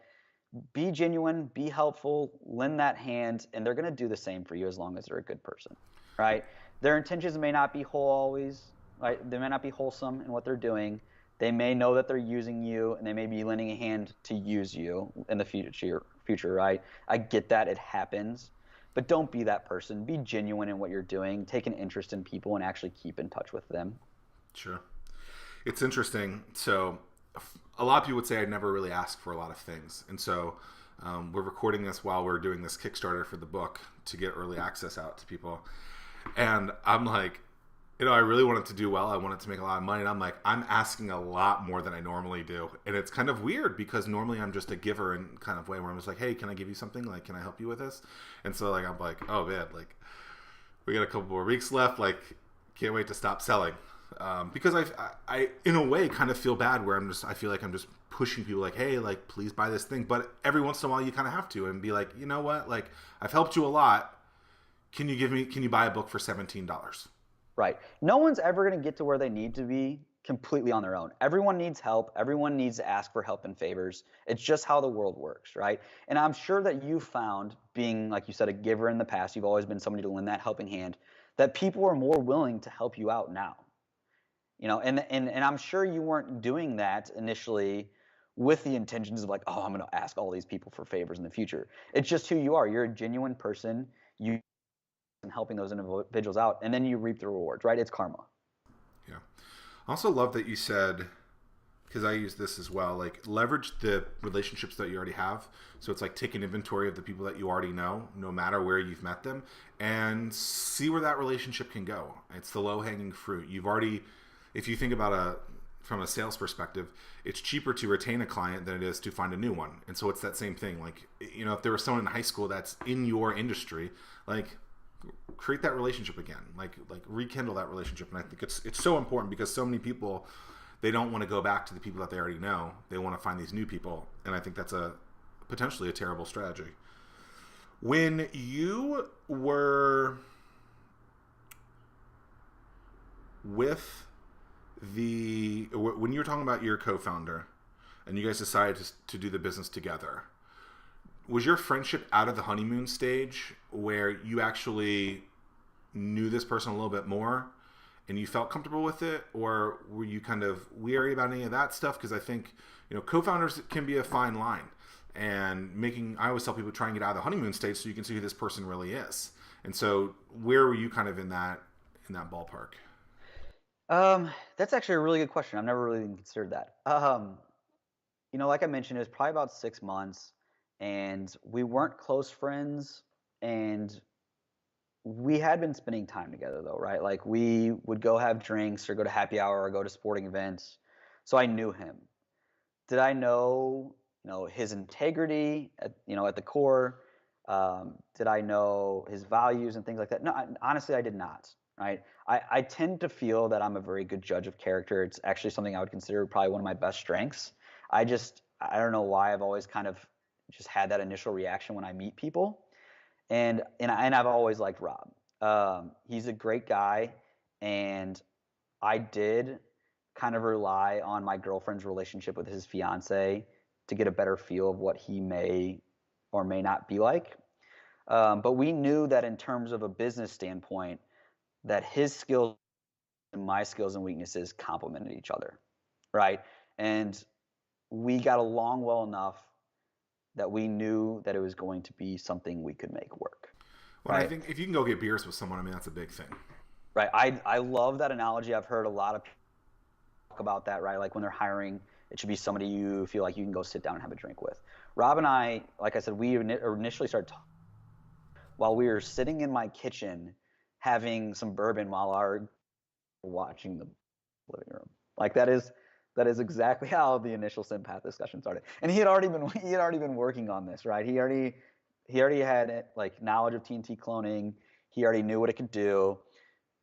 be genuine, be helpful, lend that hand, and they're going to do the same for you as long as they're a good person, right? Their intentions may not be whole always, right? They may not be wholesome in what they're doing. They may know that they're using you, and they may be lending a hand to use you in the future, right? I get that, it happens, but don't be that person. Be genuine in what you're doing. Take an interest in people and actually keep in touch with them. Sure. It's interesting. So, a lot of people would say I never really ask for a lot of things. And so, we're recording this while we're doing this Kickstarter for the book to get early access out to people. And I'm like, I really want it to do well. I want it to make a lot of money. And I'm like, I'm asking a lot more than I normally do. And it's kind of weird because normally I'm just a giver in kind of way where I'm just like, hey, can I give you something? Like, can I help you with this? And so like, I'm like, oh man, like we got a couple more weeks left. Like, can't wait to stop selling. Because I, in a way, kind of feel bad where I feel like I'm just pushing people like, hey, like, please buy this thing. But every once in a while you kind of have to and be like, you know what? Like, I've helped you a lot. Can you buy a book for $17? Right. No one's ever going to get to where they need to be completely on their own. Everyone needs help. Everyone needs to ask for help and favors. It's just how the world works, right? And I'm sure that you found, being, like you said, a giver in the past, you've always been somebody to lend that helping hand, that people are more willing to help you out now. And I'm sure you weren't doing that initially with the intentions of like, oh, I'm going to ask all these people for favors in the future. It's just who you are. You're a genuine person. You and helping those individuals out, and then you reap the rewards, right? It's karma. Yeah. I also love that you said, because I use this as well, like leverage the relationships that you already have. So it's like take an inventory of the people that you already know, no matter where you've met them, and see where that relationship can go. It's the low-hanging fruit. If you think about from a sales perspective, it's cheaper to retain a client than it is to find a new one. And so it's that same thing. Like, if there was someone in high school that's in your industry, like, create that relationship again, like rekindle that relationship. And I think it's so important because so many people, they don't want to go back to the people that they already know. They want to find these new people, and I think that's potentially a terrible strategy. When you were when you were talking about your co-founder and you guys decided to do the business together, was your friendship out of the honeymoon stage where you actually knew this person a little bit more and you felt comfortable with it? Or were you kind of weary about any of that stuff? Because I think, co-founders can be a fine line. And I always tell people try and get out of the honeymoon stage so you can see who this person really is. And so where were you kind of in that ballpark? That's actually a really good question. I've never really even considered that. Like I mentioned, it was probably about 6 months. And we weren't close friends, and we had been spending time together though, right? Like we would go have drinks or go to happy hour or go to sporting events. So I knew him. Did I know, his integrity at the core? Did I know his values and things like that? No, honestly, I did not, right? I tend to feel that I'm a very good judge of character. It's actually something I would consider probably one of my best strengths. I don't know why I've always kind of just had that initial reaction when I meet people, and I've always liked Rob. He's a great guy, and I did kind of rely on my girlfriend's relationship with his fiance to get a better feel of what he may or may not be like. But we knew that in terms of a business standpoint, that his skills and my skills and weaknesses complemented each other, right? And we got along well enough that we knew that it was going to be something we could make work. Well, right? I think if you can go get beers with someone, I mean, that's a big thing. Right. I love that analogy. I've heard a lot of people talk about that, right? Like when they're hiring, it should be somebody you feel like you can go sit down and have a drink with. Rob and I, like I said, we initially started talking while we were sitting in my kitchen having some bourbon while our watching the living room. Like that is exactly how the initial SimPath discussion started. And he had already been working on this, right? He already had like knowledge of TNT cloning. He already knew what it could do,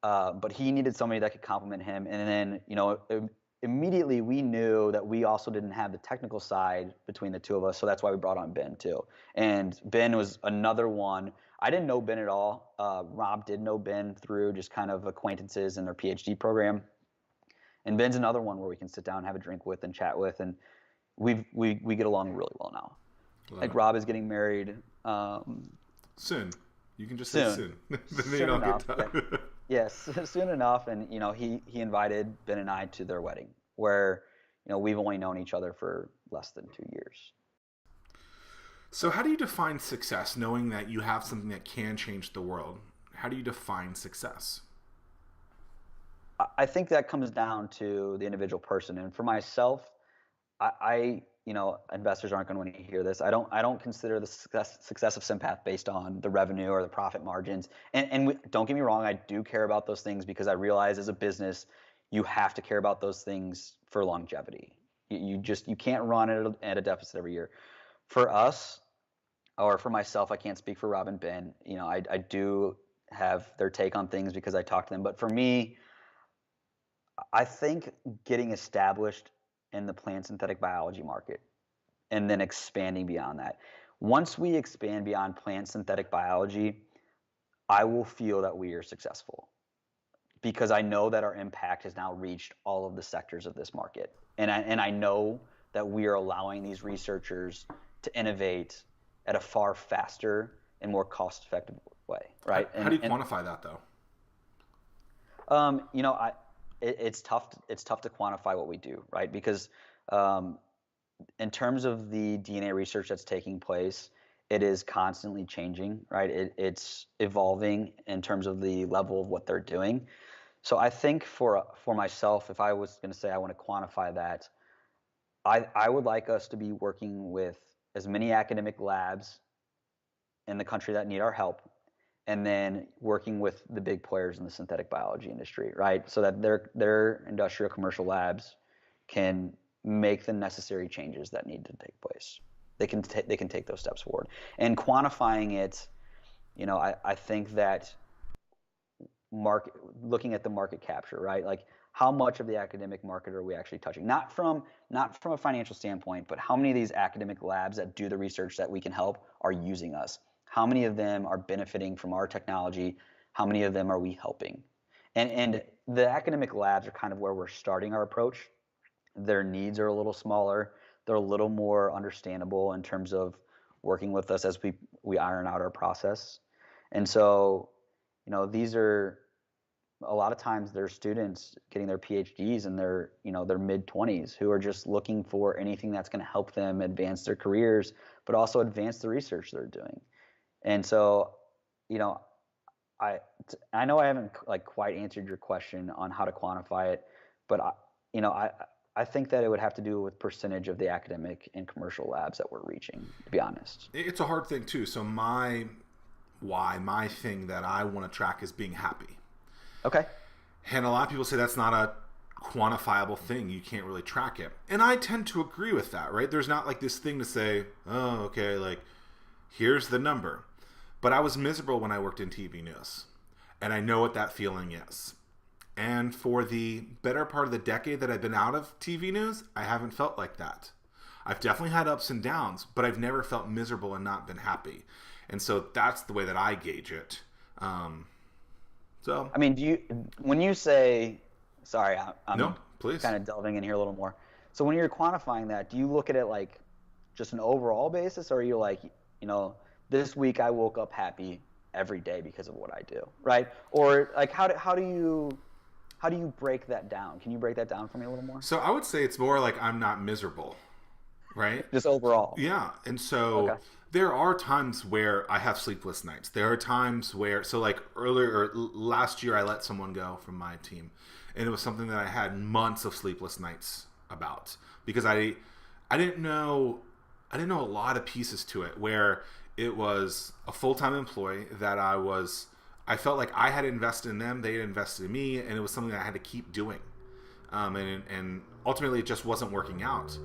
but he needed somebody that could complement him. And then immediately we knew that we also didn't have the technical side between the two of us, so that's why we brought on Ben too. And Ben was another one. I didn't know Ben at all. Rob did know Ben through just kind of acquaintances in their PhD program. And Ben's another one where we can sit down, have a drink with, and chat with, and we get along really well now. Love like it. Rob is getting married Soon. You can just say soon. soon. Then you Soon don't enough. get time. Yes, soon enough. And he invited Ben and I to their wedding, where we've only known each other for less than 2 years. So how do you define success, knowing that you have something that can change the world? How do you define success? I think that comes down to the individual person. And for myself, I investors aren't going to want to hear this. I don't consider the success of SimPath based on the revenue or the profit margins. And don't get me wrong, I do care about those things, because I realize as a business, you have to care about those things for longevity. You can't run at a deficit every year. For us, or for myself, I can't speak for Rob and Ben. I do have their take on things because I talk to them. But for me, I think getting established in the plant synthetic biology market and then expanding beyond that. Once we expand beyond plant synthetic biology, I will feel that we are successful, because I know that our impact has now reached all of the sectors of this market. And I know that we are allowing these researchers to innovate at a far faster and more cost-effective way, right? How do you quantify that, though? It's tough to quantify what we do, right? Because in terms of the DNA research that's taking place, it is constantly changing, right? It's evolving in terms of the level of what they're doing. So I think for myself, if I was going to say I want to quantify that, I would like us to be working with as many academic labs in the country that need our help, and then working with the big players in the synthetic biology industry, right? So that their industrial commercial labs can make the necessary changes that need to take place. They can take those steps forward. And quantifying it, I think that looking at the market capture, right? Like, how much of the academic market are we actually touching? Not from a financial standpoint, but how many of these academic labs that do the research that we can help are using us? How many of them are benefiting from our technology? How many of them are we helping? And the academic labs are kind of where we're starting our approach. Their needs are a little smaller. They're a little more understandable in terms of working with us as we iron out our process. And so, these are a lot of times they're students getting their PhDs in their mid-20s, who are just looking for anything that's going to help them advance their careers, but also advance the research they're doing. And so, I know I haven't quite answered your question on how to quantify it, but I think that it would have to do with percentage of the academic and commercial labs that we're reaching, to be honest. It's a hard thing too. So my thing that I want to track is being happy. Okay. And a lot of people say that's not a quantifiable thing. You can't really track it. And I tend to agree with that, right? There's not this thing to say, oh, okay, here's the number. But I was miserable when I worked in TV news. And I know what that feeling is. And for the better part of the decade that I've been out of TV news, I haven't felt like that. I've definitely had ups and downs, but I've never felt miserable and not been happy. And so that's the way that I gauge it. So, I mean, when you say, sorry, I'm no, please. kind of delving in here a little more. So when you're quantifying that, do you look at it like just an overall basis, or are you like, this week I woke up happy every day because of what I do, right? Or how do you break that down? Can you break that down for me a little more? So I would say it's more like I'm not miserable, right? Just overall. Yeah. And so there are times where I have sleepless nights. There are times where, last year I let someone go from my team, and it was something that I had months of sleepless nights about, because I didn't know a lot of pieces to it, where it was a full-time employee that I felt like I had invested in them, they had invested in me, and it was something that I had to keep doing. And ultimately it just wasn't working out.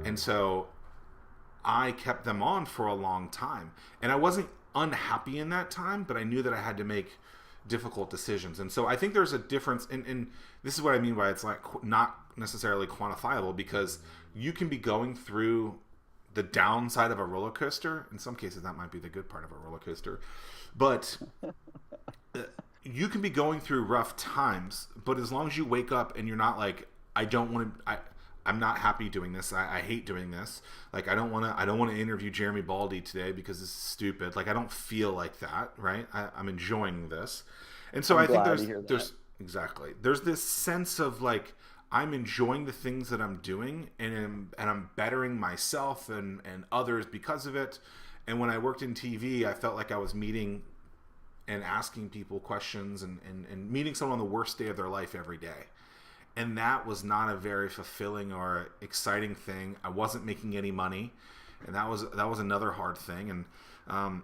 And so I kept them on for a long time. And I wasn't unhappy in that time, but I knew that I had to make difficult decisions. And so I think there's a difference, and this is what I mean by it's like not necessarily quantifiable, because you can be going through the downside of a roller coaster. In some cases, that might be the good part of a roller coaster, but you can be going through rough times. But as long as you wake up and you're not like, I don't want to, I'm not happy doing this. I hate doing this. Like, I don't want to interview Jeremy Baldi today because this is stupid. Like, I don't feel like that, right? I'm enjoying this. And so I think there's exactly, there's this sense of like, I'm enjoying the things that I'm doing, and I'm bettering myself and others because of it. And when I worked in TV, I felt like I was meeting and asking people questions and meeting someone on the worst day of their life every day. And that was not a very fulfilling or exciting thing. I wasn't making any money, and that was another hard thing. And I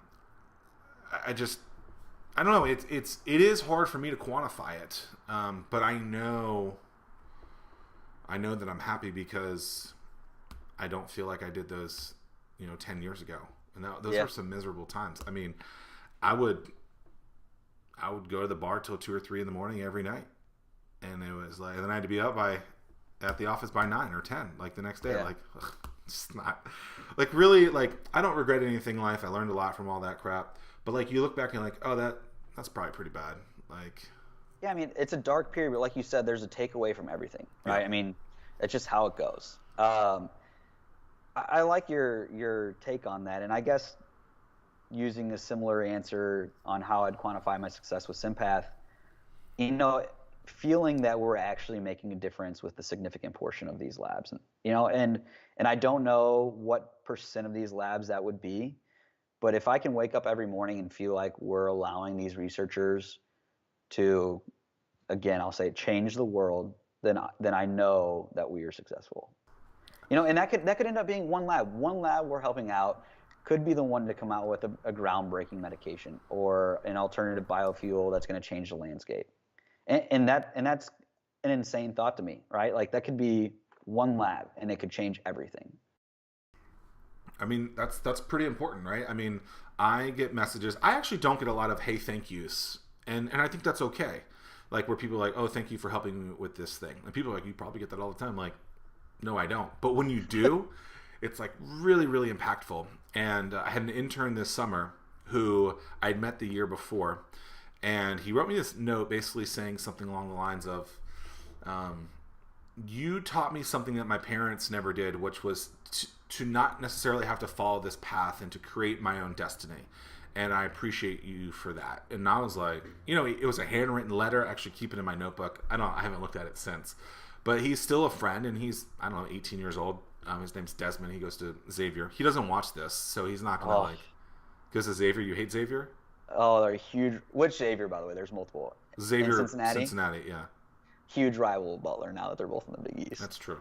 don't know. It is hard for me to quantify it, but I know that I'm happy because I don't feel like I did those, 10 years ago, and those were some miserable times. I mean, I would go to the bar till 2 or 3 in the morning every night. And it was like, and then I had to be up at the office by 9 or 10, like the next day. Yeah. Like, it's not, like, really, like, I don't regret anything in life. I learned a lot from all that crap. But like, you look back and you're like, oh, that's probably pretty bad. Like, yeah, I mean, it's a dark period, but like you said, there's a takeaway from everything, right? Yeah. I mean, it's just how it goes. I like your take on that, and I guess using a similar answer on how I'd quantify my success with SimPath, feeling that we're actually making a difference with the significant portion of these labs, and I don't know what percent of these labs that would be, but if I can wake up every morning and feel like we're allowing these researchers to, again, I'll say, change the world, then I know that we are successful. And that could end up being one lab. One lab we're helping out could be the one to come out with a groundbreaking medication or an alternative biofuel that's going to change the landscape. And that's an insane thought to me, right? Like, that could be one lab and it could change everything. I mean, that's pretty important, right? I mean, I get messages. I actually don't get a lot of hey, thank yous, and I think that's okay. Like, where people are like, oh, thank you for helping me with this thing, and people are like, you probably get that all the time. Like, no, I don't. But when you do, it's like really, really impactful. And I had an intern this summer who I'd met the year before. And he wrote me this note basically saying something along the lines of, you taught me something that my parents never did, which was to not necessarily have to follow this path and to create my own destiny. And I appreciate you for that. And I was like, it was a handwritten letter. I actually keep it in my notebook. I haven't looked at it since. But he's still a friend, and he's, 18 years old. His name's Desmond. He goes to Xavier. He doesn't watch this, so he's not going to goes to Xavier. You hate Xavier? Oh, they're huge. Which Xavier, by the way? There's multiple. Xavier, Cincinnati, yeah. Huge rival of Butler now that they're both in the Big East. That's true.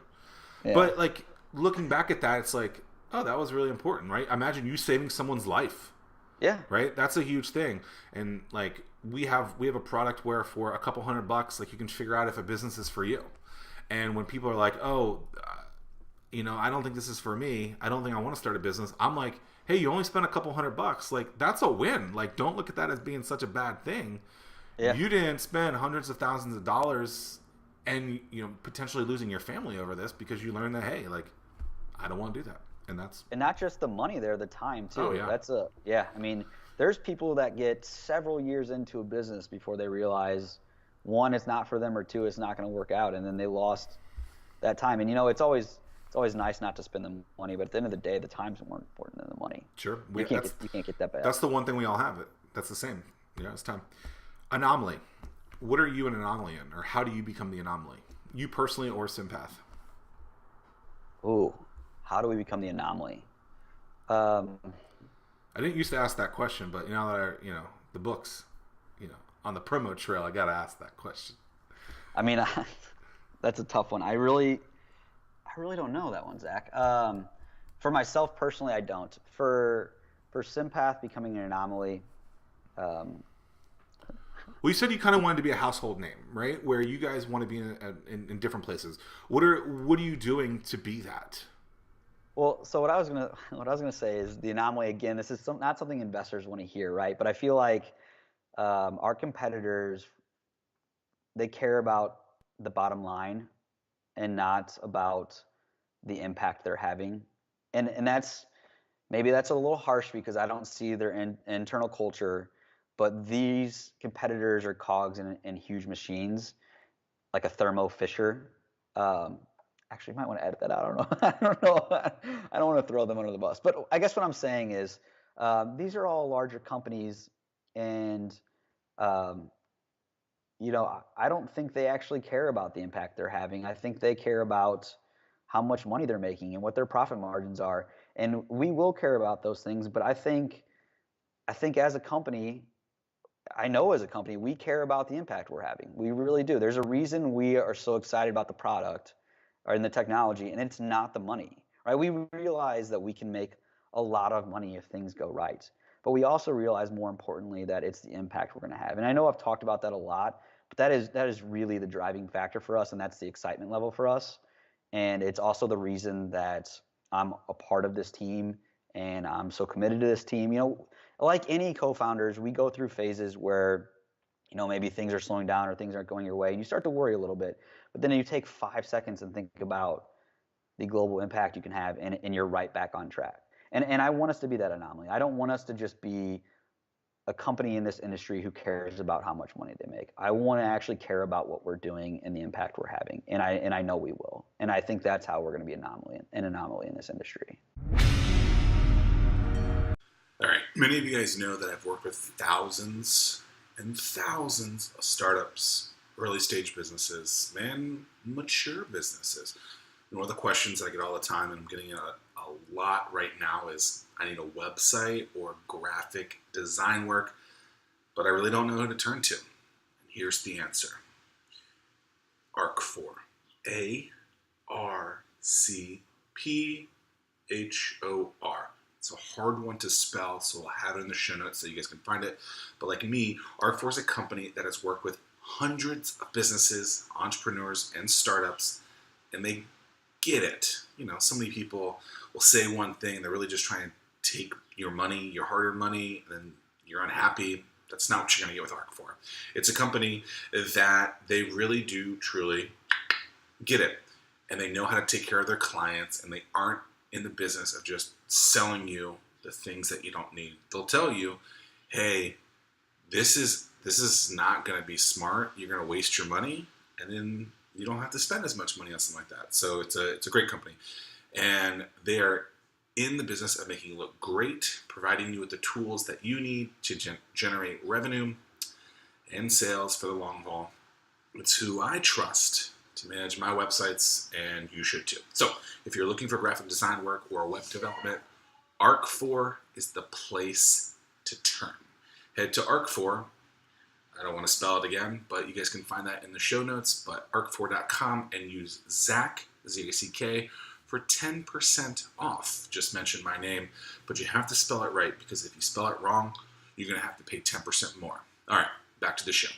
Yeah. But like, looking back at that, it's like, oh, that was really important, right? Imagine you saving someone's life. Yeah. Right? That's a huge thing. And like, we have a product where for a couple $100, like, you can figure out if a business is for you. And when people are like, oh, I don't think this is for me. I don't think I want to start a business. I'm like, hey, you only spent a couple $100. Like, that's a win. Like, don't look at that as being such a bad thing. Yeah. You didn't spend hundreds of thousands of dollars and, potentially losing your family over this because you learned that, hey, like, I don't want to do that. And not just the money there, the time too. Oh, yeah. I mean, there's people that get several years into a business before they realize, one, it's not for them, or two, it's not going to work out. And then they lost that time. And, it's always nice not to spend the money, but at the end of the day, the time's more important than the money. Sure. You can't get that back. That's the one thing we all have. That's the same. It's time. Anomaly. What are you an anomaly in, or how do you become the anomaly? You personally or SimPath? Ooh, how do we become the anomaly? I didn't used to ask that question, but now that the books, on the promo trail, I got to ask that question. I mean, that's a tough one. I really don't know that one, Zach. For myself personally, I don't. For SimPath becoming an anomaly. Well, you said you kind of wanted to be a household name, right? Where you guys want to be in different places. What are you doing to be that? Well, so what I was gonna say is the anomaly again. This is not something investors want to hear, right? But I feel like Our competitors, they care about the bottom line and not about the impact they're having. And that's maybe that's a little harsh because I don't see their internal culture, but these competitors are cogs in huge machines, like a Thermo Fisher. Um, Actually, you might want to edit that out. I don't know. I don't know. I don't want to throw them under the bus. But I guess what I'm saying is these are all larger companies, and um, I don't think they actually care about the impact they're having. I think they care about how much money they're making and what their profit margins are. And we will care about those things, but I think as a company, I know as a company, we care about the impact we're having. We really do. There's a reason we are so excited about the product or in the technology, and it's not the money, right? We realize that we can make a lot of money if things go right. But we also realize more importantly that it's the impact we're going to have. And I know I've talked about that a lot, but that is really the driving factor for us, and that's the excitement level for us. And it's also the reason that I'm a part of this team and I'm so committed to this team. Like any co-founders, we go through phases where maybe things are slowing down or things aren't going your way, and you start to worry a little bit. But then you take 5 seconds and think about the global impact you can have, and you're right back on track. And I want us to be that anomaly. I don't want us to just be a company in this industry who cares about how much money they make. I want to actually care about what we're doing and the impact we're having, and I know we will. And I think that's how we're going to be an anomaly in this industry. All right. Many of you guys know that I've worked with thousands and thousands of startups, early stage businesses, and mature businesses. And one of the questions that I get all the time, and I'm getting a lot right now, is I need a website or graphic design work, but I really don't know who to turn to. And here's the answer. Archfor. ARCPHOR. It's a hard one to spell, so I'll have it in the show notes so you guys can find it. But like me, Archfor is a company that has worked with hundreds of businesses, entrepreneurs, and startups, and they get it. So many people will say one thing, and they're really just trying to take your money, your hard-earned money, and then you're unhappy. That's not what you're going to get with Archfor. It's a company that they really do truly get it, and they know how to take care of their clients, and they aren't in the business of just selling you the things that you don't need. They'll tell you, hey, this is not going to be smart. You're going to waste your money, and then you don't have to spend as much money on something like that. So it's a great company, and they are in the business of making you look great, providing you with the tools that you need to generate revenue and sales for the long haul. It's who I trust to manage my websites, and you should too. So if you're looking for graphic design work or web development, Archfor is the place to turn. Head to Archfor. I don't want to spell it again, but you guys can find that in the show notes, but archfor.com, and use Zach, Z-A-C-K, for 10% off. Just mention my name, but you have to spell it right, because if you spell it wrong, you're going to have to pay 10% more. All right, back to the show.